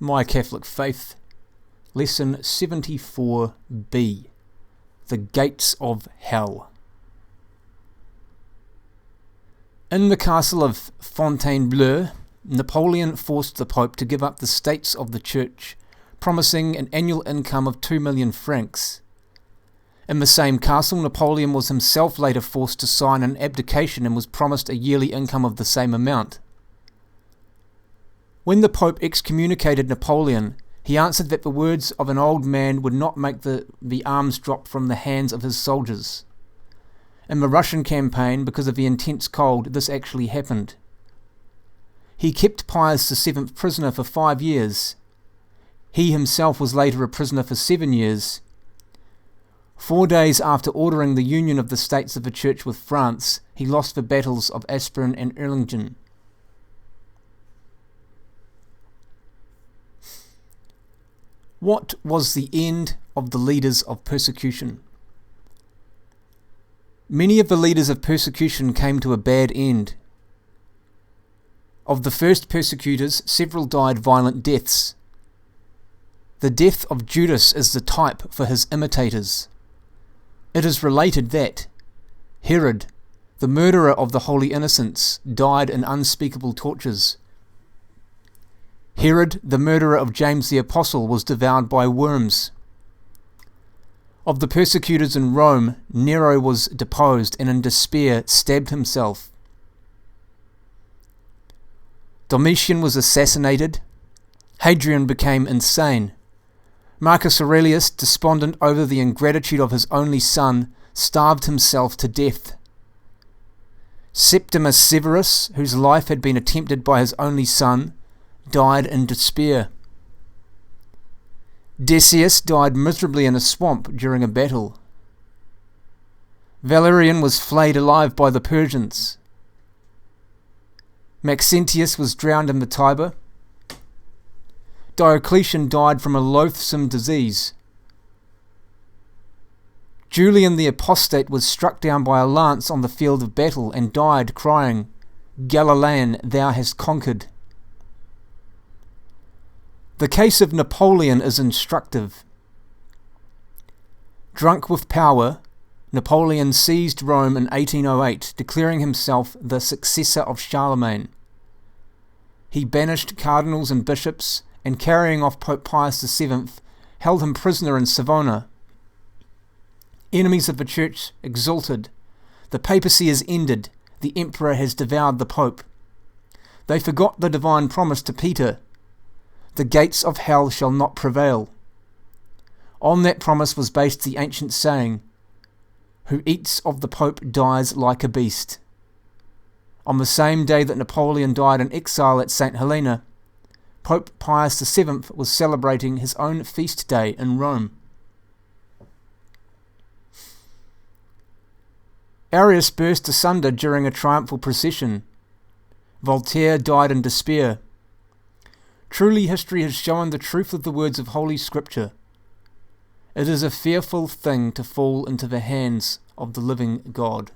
My Catholic Faith, Lesson 74b, The Gates of Hell. In the castle of Fontainebleau, Napoleon forced the Pope to give up the states of the Church, promising an annual income of 2 million francs. In the same castle, Napoleon was himself later forced to sign an abdication and was promised a yearly income of the same amount. When the Pope excommunicated Napoleon, he answered that the words of an old man would not make the arms drop from the hands of his soldiers. In the Russian campaign, because of the intense cold, this actually happened. He kept Pius VII prisoner for 5 years. He himself was later a prisoner for 7 years. 4 days after ordering the union of the states of the Church with France, he lost the battles of Aspern and Erlangen. What was the end of the leaders of persecution? Many of the leaders of persecution came to a bad end. Of the first persecutors, several died violent deaths. The death of Judas is the type for his imitators. It is related that Herod, the murderer of the holy innocents, died in unspeakable tortures. Herod, the murderer of James the Apostle, was devoured by worms. Of the persecutors in Rome, Nero was deposed and in despair stabbed himself. Domitian was assassinated. Hadrian became insane. Marcus Aurelius, despondent over the ingratitude of his only son, starved himself to death. Septimus Severus, whose life had been attempted by his only son, died in despair. Decius died miserably in a swamp during a battle. Valerian was flayed alive by the Persians. Maxentius was drowned in the Tiber. Diocletian died from a loathsome disease. Julian the Apostate was struck down by a lance on the field of battle and died crying, "Galilean, thou hast conquered." The case of Napoleon is instructive. Drunk with power, Napoleon seized Rome in 1808, declaring himself the successor of Charlemagne. He banished cardinals and bishops, and carrying off Pope Pius VII, held him prisoner in Savona. Enemies of the Church exulted. The papacy is ended. The emperor has devoured the Pope. They forgot the divine promise to Peter. The gates of hell shall not prevail. On that promise was based the ancient saying, "Who eats of the Pope dies like a beast." On the same day that Napoleon died in exile at St. Helena, Pope Pius VII was celebrating his own feast day in Rome. Arius burst asunder during a triumphal procession. Voltaire died in despair. Truly, history has shown the truth of the words of Holy Scripture. It is a fearful thing to fall into the hands of the living God.